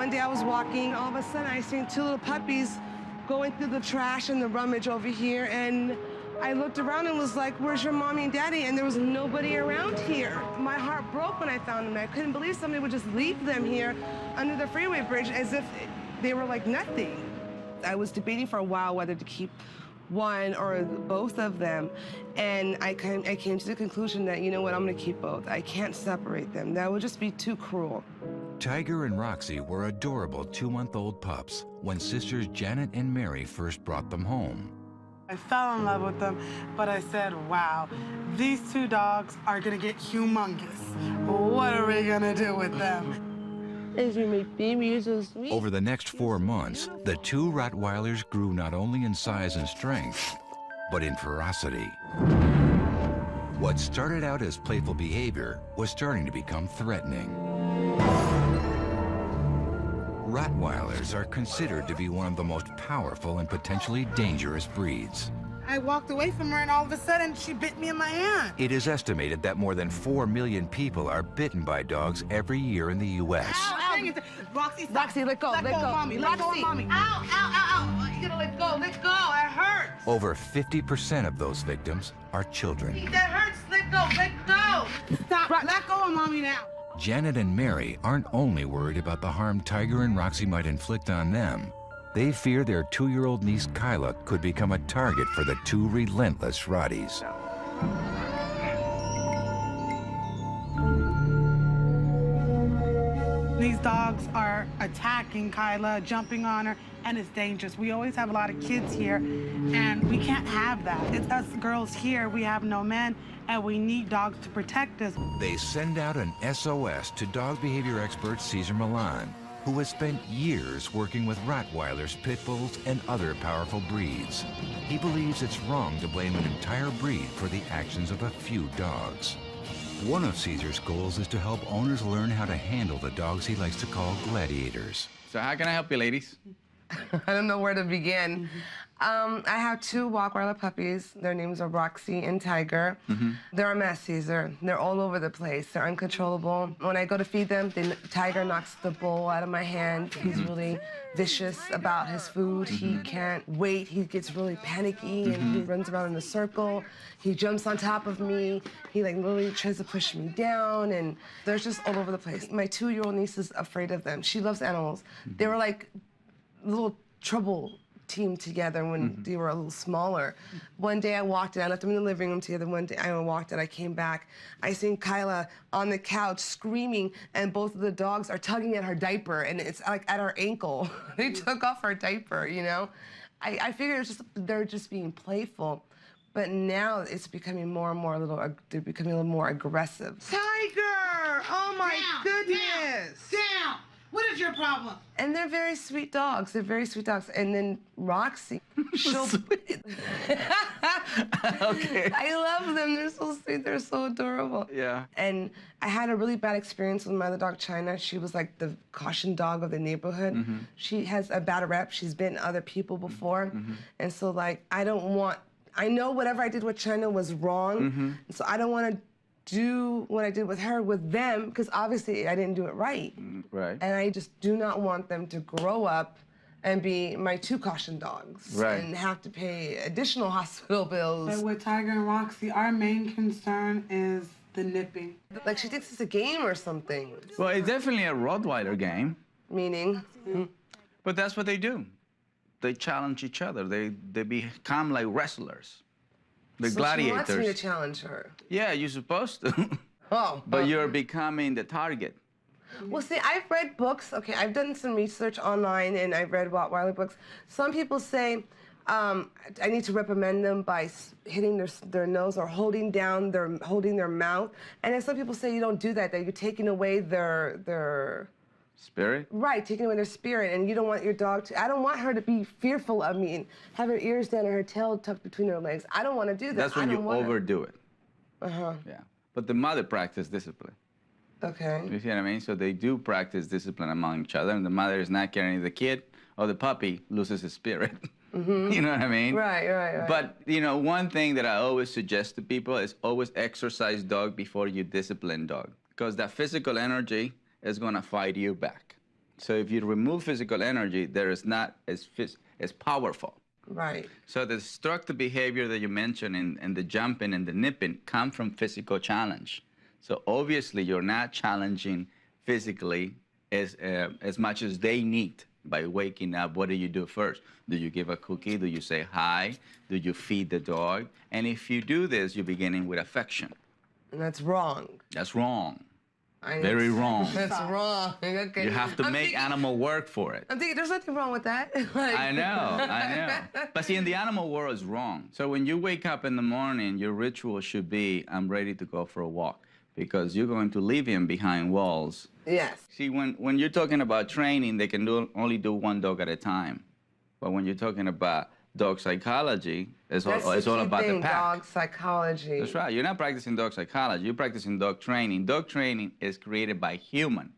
One day I was walking, all of a sudden I seen two little puppies going through the trash and the rummage over here, and I looked around and was like, where's your mommy and daddy? And there was nobody around here. My heart broke when I found them. I couldn't believe somebody would just leave them here under the freeway bridge as if they were like nothing. I was debating for a while whether to keep one or both of them, and I came to the conclusion that, you know what, I'm gonna keep both. I can't separate them. That would just be too cruel. Tiger and Roxy were adorable 2-month-old pups when sisters Janet and Mary first brought them home. I fell in love with them, but I said, wow, these two dogs are gonna get humongous. What are we gonna do with them? Over the next 4 months, the two Rottweilers grew not only in size and strength, but in ferocity. What started out as playful behavior was starting to become threatening. Rottweilers are considered to be one of the most powerful and potentially dangerous breeds. I walked away from her and all of a sudden she bit me in my hand. It is estimated that more than 4 million people are bitten by dogs every year in the U.S. Ow, ow. Roxy, stop. Roxy, let go, let go. Mommy, let go of mommy. Ow, ow, ow, ow. You gotta let go, it hurts. Over 50% of those victims are children. That hurts, let go. Stop, let go of mommy now. Janet and Mary aren't only worried about the harm Tiger and Roxy might inflict on them. They fear their 2-year-old niece Kyla could become a target for the two relentless Rotties. These dogs are attacking Kyla, jumping on her, and it's dangerous. We always have a lot of kids here, and we can't have that. It's us girls here, we have no men, and we need dogs to protect us. They send out an SOS to dog behavior expert Cesar Millan, who has spent years working with Rottweilers, pit bulls, and other powerful breeds. He believes it's wrong to blame an entire breed for the actions of a few dogs. One of Cesar's goals is to help owners learn how to handle the dogs he likes to call gladiators. So how can I help you, ladies? I don't know where to begin. I have two Rottweiler puppies. Their names are Roxy and Tiger. They're a mess, Cesar. They're all over the place. They're uncontrollable. When I go to feed them, Tiger knocks the bowl out of my hand. He's really vicious about his food. He can't wait. He gets really panicky and he runs around in a circle. He jumps on top of me. He like literally tries to push me down, and they're just all over the place. My 2-year-old niece is afraid of them. She loves animals. They were like little trouble team together when they were a little smaller. One day I walked in, I left them in the living room together. One day I walked in, I came back. I seen Kyla on the couch screaming, and both of the dogs are tugging at her diaper, and it's like at her ankle. They took off her diaper, you know? I figured it's just, they're just being playful. But now it's becoming more and more they're becoming a little more aggressive. Tiger! Oh my goodness! Down! What is your problem? And they're very sweet dogs. They're very sweet dogs. And then Roxy, she'll... Okay. I love them. They're so sweet. They're so adorable. Yeah. And I had a really bad experience with my other dog, China. She was like the caution dog of the neighborhood. She has a bad rep. She's bitten other people before. And so, like, I know whatever I did with China was wrong. So I don't want to do what I did with her with them, because obviously I didn't do it right. Right. And I just do not want them to grow up and be my 2 caution dogs and have to pay additional hospital bills. But with Tiger and Roxy, our main concern is the nipping. Like, she thinks it's a game or something. Well, it's definitely a Rottweiler game. Meaning? But that's what they do. They challenge each other. They become like wrestlers. The gladiators. She wants me to challenge her. Yeah, you're supposed to. But you're becoming the target. Well, see, I've read books. Okay, I've done some research online, and I've read Rottweiler books. Some people say I need to reprimand them by hitting their nose or holding their mouth. And then some people say you don't do that you're taking away their spirit? Right, taking away their spirit, and you don't want your dog to... I don't want her to be fearful of me and have her ears down and her tail tucked between her legs. I don't want to do that. That's when you overdo it. Yeah. But the mother practices discipline. Okay. You see what I mean? So they do practice discipline among each other, and the mother is not caring if the kid or the puppy loses his spirit. You know what I mean? Right. But, you know, one thing that I always suggest to people is always exercise dog before you discipline dog, because that physical energy is going to fight you back. So if you remove physical energy, there is not as powerful. Right. So the destructive behavior that you mentioned and the jumping and the nipping come from physical challenge. So obviously you're not challenging physically as much as they need by waking up. What do you do first? Do you give a cookie? Do you say hi? Do you feed the dog? And if you do this, you're beginning with affection. And that's wrong. That's wrong. Very wrong. That's wrong. Okay. You have to make animal work for it. I'm thinking there's nothing wrong with that. I know. But see, in the animal world, it's wrong. So when you wake up in the morning, your ritual should be, I'm ready to go for a walk, because you're going to leave him behind walls. Yes. See, when you're talking about training, they can only do one dog at a time. But when you're talking about dog psychology, it's all about the pack. Dog psychology. That's right. You're not practicing dog psychology. You're practicing dog training. Dog training is created by human.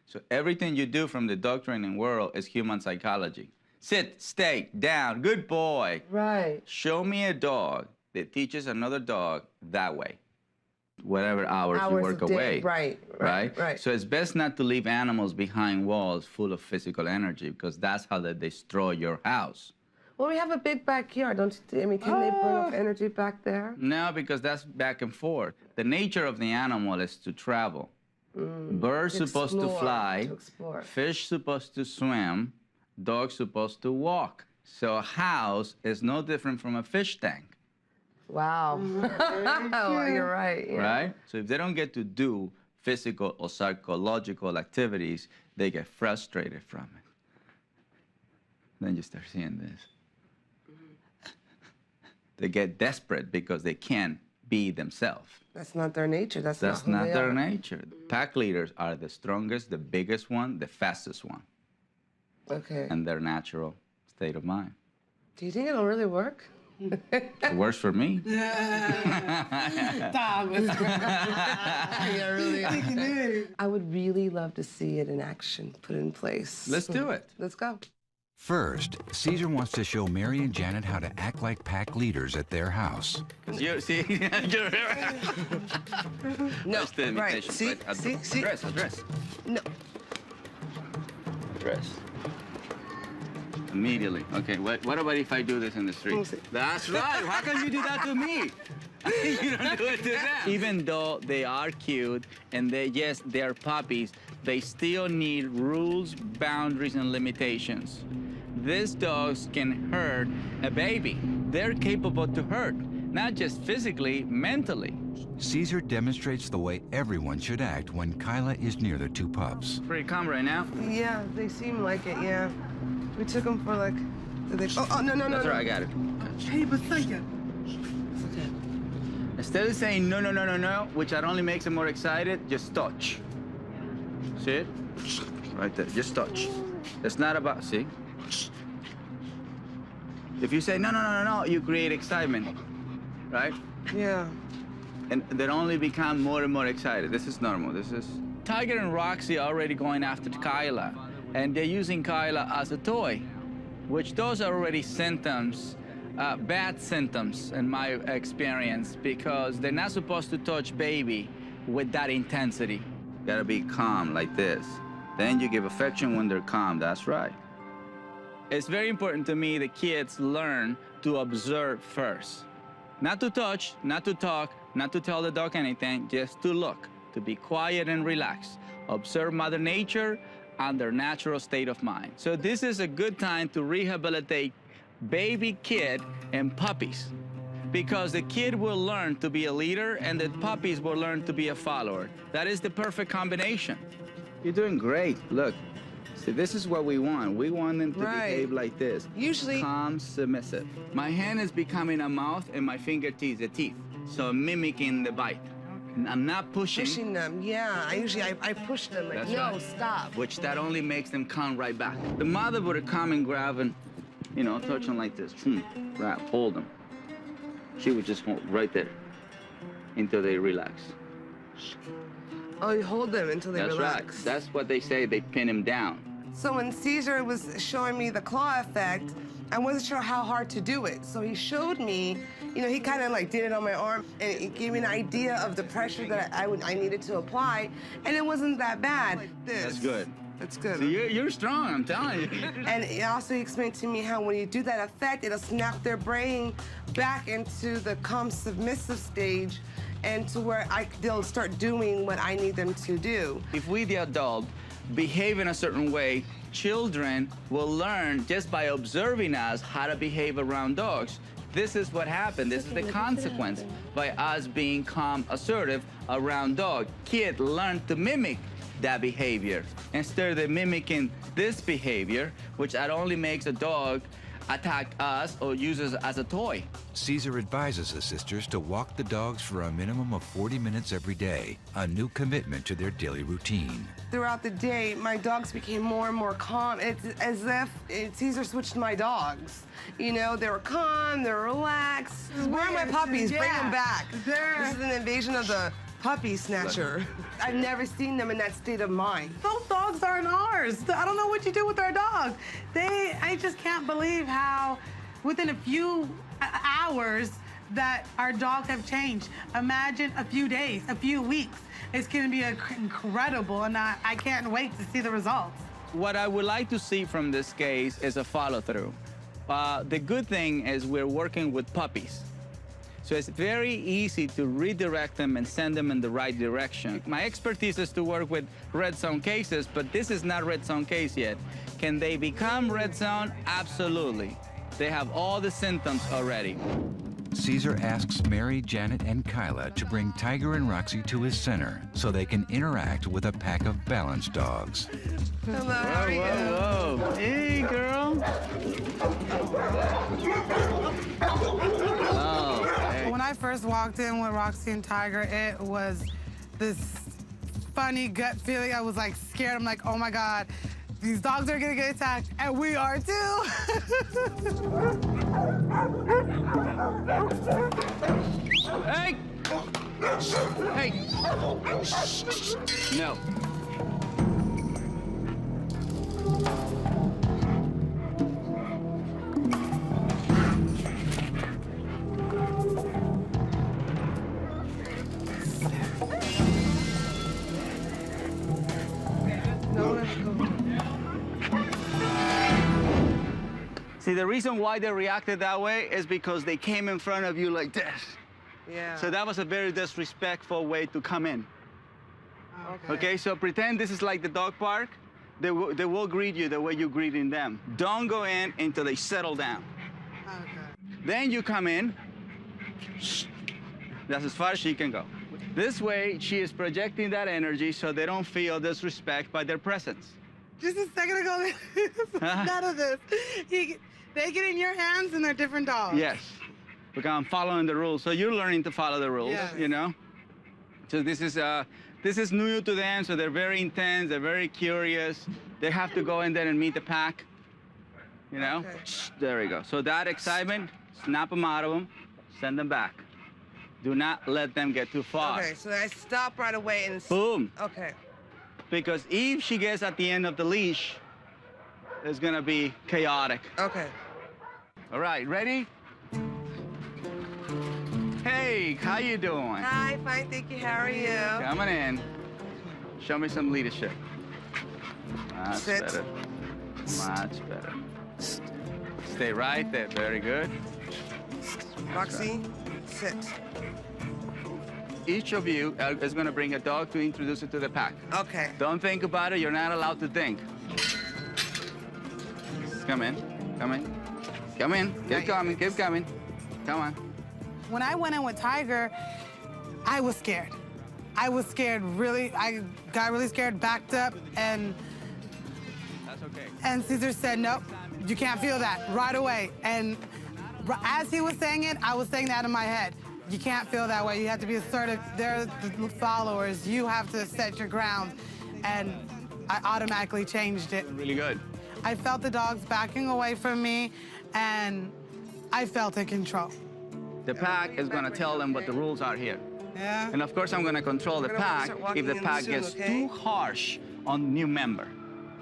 So everything you do from the dog training world is human psychology. Sit, stay, down, good boy. Right. Show me a dog that teaches another dog that way. Whatever hours you work away. Right. So it's best not to leave animals behind walls full of physical energy, because that's how they destroy your house. Well, we have a big backyard, don't you? I mean, can they burn off energy back there? No, because that's back and forth. The nature of the animal is to travel. Birds supposed to fly, fish supposed to swim, dogs supposed to walk. So a house is no different from a fish tank. Wow. You're right. Yeah. Right? So if they don't get to do physical or psychological activities, they get frustrated from it. Then you start seeing this. They get desperate because they can't be themselves. That's not their nature. That's not their nature. Pack leaders are the strongest, the biggest one, the fastest one. Okay. And their natural state of mind. Do you think it'll really work? It works for me. Yeah, really. I would really love to see it in action, put in place. Let's do it. Let's go. First, Cesar wants to show Mary and Janet how to act like pack leaders at their house. You see, no, right? See. Address. No. Address. Immediately. Okay. What about if I do this in the street? That's right. How can you do that to me? You don't do it to them. Even though they are cute and they're puppies, they still need rules, boundaries, and limitations. These dogs can hurt a baby. They're capable to hurt, not just physically, mentally. Cesar demonstrates the way everyone should act when Kyla is near the two pups. Pretty calm right now? Yeah, they seem like it, yeah. We took them for like... no. That's right, I got it. Hey, but second. Instead of saying no, which not only makes them more excited, just touch. See it? Right there, just touch. It's not about, see? If you say no, you create excitement, right? Yeah. And they only become more and more excited. This is normal, Tiger and Roxy are already going after Kyla, and they're using Kyla as a toy, which those are already symptoms, bad symptoms in my experience, because they're not supposed to touch baby with that intensity. Gotta be calm like this. Then you give affection when they're calm, that's right. It's very important to me that kids learn to observe first. Not to touch, not to talk, not to tell the dog anything, just to look, to be quiet and relaxed. Observe Mother Nature and their natural state of mind. So this is a good time to rehabilitate baby, kid, and puppies, because the kid will learn to be a leader and the puppies will learn to be a follower. That is the perfect combination. You're doing great. Look, see, this is what we want. We want them to behave like this. Usually. Calm, submissive. My hand is becoming a mouth and my fingertips a teeth. So mimicking the bite. I'm not pushing. Pushing them, yeah. I push them like, no, stop. Which that only makes them come right back. The mother would come and grab and, touch them like this. Right, hold them. She would just hold right there until they relax. Oh, you hold them until they relax. That's right. That's what they say. They pin him down. So when Cesar was showing me the claw effect, I wasn't sure how hard to do it. So he showed me, he kind of like did it on my arm, and it gave me an idea of the pressure that I needed to apply, and it wasn't that bad. Like this. That's good. That's good. So you're strong, I'm telling you. And it also explained to me how when you do that effect, it'll snap their brain back into the calm submissive stage and to where they'll start doing what I need them to do. If we, the adult, behave in a certain way, children will learn just by observing us how to behave around dogs. This is what happened. This is the consequence by us being calm, assertive around dog. Kid learn to mimic that behavior instead of mimicking this behavior, which not only makes a dog attack us or use us as a toy. Cesar advises the sisters to walk the dogs for a minimum of 40 minutes every day, a new commitment to their daily routine. Throughout the day, my dogs became more and more calm. It's as if Cesar switched my dogs. You know, they were calm, they were relaxed. Where are my puppies? Bring them back. This is an invasion of the puppy snatcher. I've never seen them in that state of mind. Those dogs aren't ours. I don't know what you do with our dogs. I just can't believe how within a few hours that our dogs have changed. Imagine a few days, a few weeks. It's gonna be incredible, and I can't wait to see the results. What I would like to see from this case is a follow-through. The good thing is we're working with puppies. So it's very easy to redirect them and send them in the right direction. My expertise is to work with red zone cases, but this is not red zone case yet. Can they become red zone? Absolutely. They have all the symptoms already. Cesar asks Mary, Janet, and Kyla to bring Tiger and Roxy to his center so they can interact with a pack of balanced dogs. Hello, how are you? Whoa. Hey, girl. Oh, hey. When I first walked in with Roxy and Tiger, it was this funny gut feeling. I was like scared. I'm like, oh my God, these dogs are gonna get attacked, and we are too. Hey! Hey! No. See, the reason why they reacted that way is because they came in front of you like this. Yeah. So that was a very disrespectful way to come in. Okay, so pretend this is like the dog park. They will greet you the way you're greeting them. Don't go in until they settle down. Okay. Then you come in. That's as far as she can go. This way, she is projecting that energy so they don't feel disrespect by their presence. Just a second ago, none of this. They get in your hands and they're different dogs. Yes, because I'm following the rules. So you're learning to follow the rules, Yes. you know? So this is new to them, so they're very intense, they're very curious. They have to go in there and meet the pack, you know? Okay. There we go. So that excitement, snap them out of them, send them back. Do not let them get too far. Okay, so I stop right away and... Boom. Okay. Because if she gets at the end of the leash, it's gonna be chaotic. Okay. All right, ready? Hey, how you doing? Hi, fine, thank you. How are you? Coming in. Show me some leadership. Much Sit. better. Much better. Stay right there. Very good. Roxy, sit. Each of you is going to bring a dog to introduce it to the pack. Okay. Don't think about it. You're not allowed to think. Come in. Come in. Come in. Keep coming. Keep coming. Come on. When I went in with Tiger, I was scared. I was scared, really. I got really scared, backed up, and That's okay. And Cesar said, nope, you can't feel that right away. And as he was saying it, I was saying that in my head. You can't feel that way. You have to be assertive. They're the followers. You have to set your ground. And I automatically changed it. Really good. I felt the dogs backing away from me, and I felt in control. The pack is going to tell them what the rules are here. Yeah. And of course, I'm going to control the We're gonna pack start walking if the in pack soon, gets okay? too harsh on new member.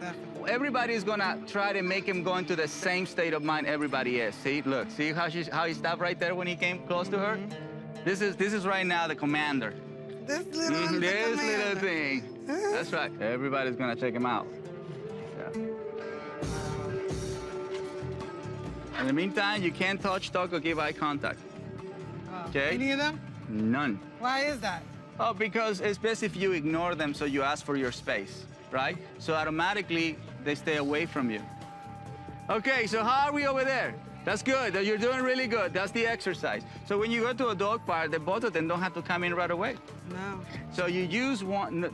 Definitely. Everybody's going to try to make him go into the same state of mind everybody is. See, look, see how he stopped right there when he came close to her? This is right now the commander. This little, This little thing. That's right. Everybody's going to check him out. In the meantime, you can't touch, talk, or give eye contact. Okay? Any of them? None. Why is that? Oh, because it's best if you ignore them so you ask for your space, right? So automatically, they stay away from you. Okay, so how are we over there? That's good. You're doing really good. That's the exercise. So when you go to a dog park, both of them don't have to come in right away. No. So you use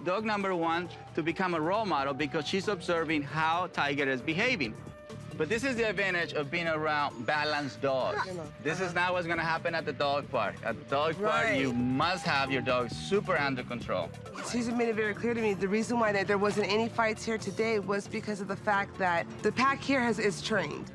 dog number one to become a role model because she's observing how Tiger is behaving. But this is the advantage of being around balanced dogs. This is not what's gonna happen at the dog park. At the dog park, you must have your dog super under control. Cesar made it very clear to me, the reason why there wasn't any fights here today was because of the fact that the pack here is trained.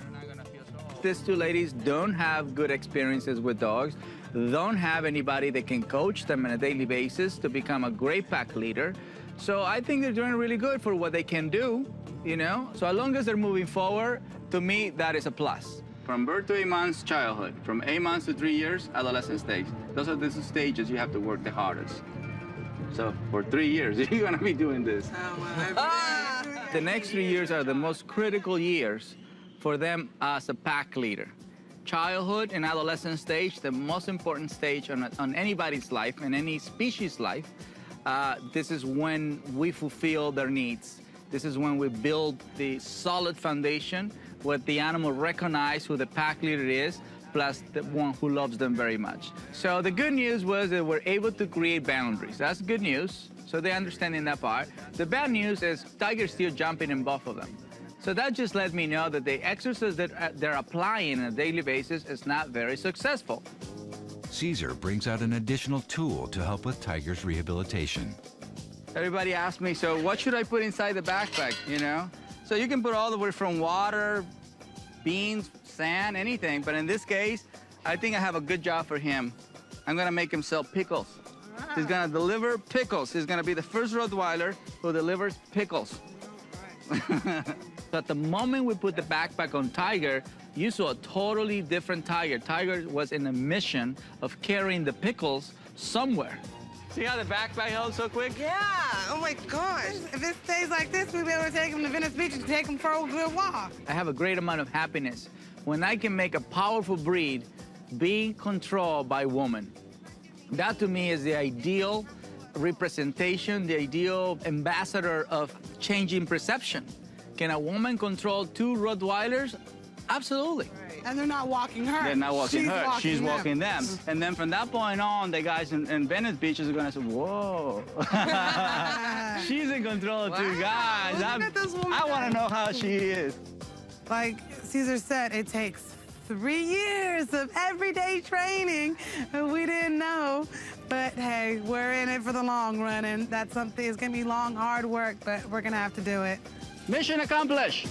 These two ladies don't have good experiences with dogs, don't have anybody that can coach them on a daily basis to become a great pack leader. So I think they're doing really good for what they can do, you know? So as long as they're moving forward, to me, that is a plus. From birth to 8 months, childhood. From 8 months to 3 years, adolescent stage. Those are the stages you have to work the hardest. So for 3 years, you're gonna be doing this. The next 3 years are the most critical years for them as a pack leader. Childhood and adolescent stage, the most important stage on anybody's life, in any species' life. This is when we fulfill their needs. This is when we build the solid foundation where the animal recognize who the pack leader is, plus the one who loves them very much. So the good news was that we're able to create boundaries. That's good news. So they understand in that part. The bad news is Tiger's still jumping in both of them. So that just let me know that the exercise that they're applying on a daily basis is not very successful. Cesar brings out an additional tool to help with Tiger's rehabilitation. Everybody asks me, so what should I put inside the backpack, you know? So you can put all the way from water, beans, sand, anything, but in this case, I think I have a good job for him. I'm gonna make him sell pickles. He's gonna deliver pickles. He's gonna be the first Rottweiler who delivers pickles. So at the moment we put the backpack on Tiger, you saw a totally different Tiger. Tiger was in a mission of carrying the pickles somewhere. See how the backpack held so quick? Yeah, oh my gosh. If it stays like this, we'll be able to take him to Venice Beach and take him for a good walk. I have a great amount of happiness when I can make a powerful breed being controlled by women. That to me is the ideal representation, the ideal ambassador of changing perception. Can a woman control 2 Rottweilers? Absolutely. And they're not walking her. They're not walking She's her, walking she's walking them. And then from that point on, the guys in Venice Beach are gonna say, whoa. She's in control of 2 guys. Look at this woman. I wanna know how she is. Like Cesar said, it takes 3 years of everyday training. We didn't know. But hey, we're in it for the long run, and that's something, it's gonna be long, hard work, but we're gonna have to do it. Mission accomplished.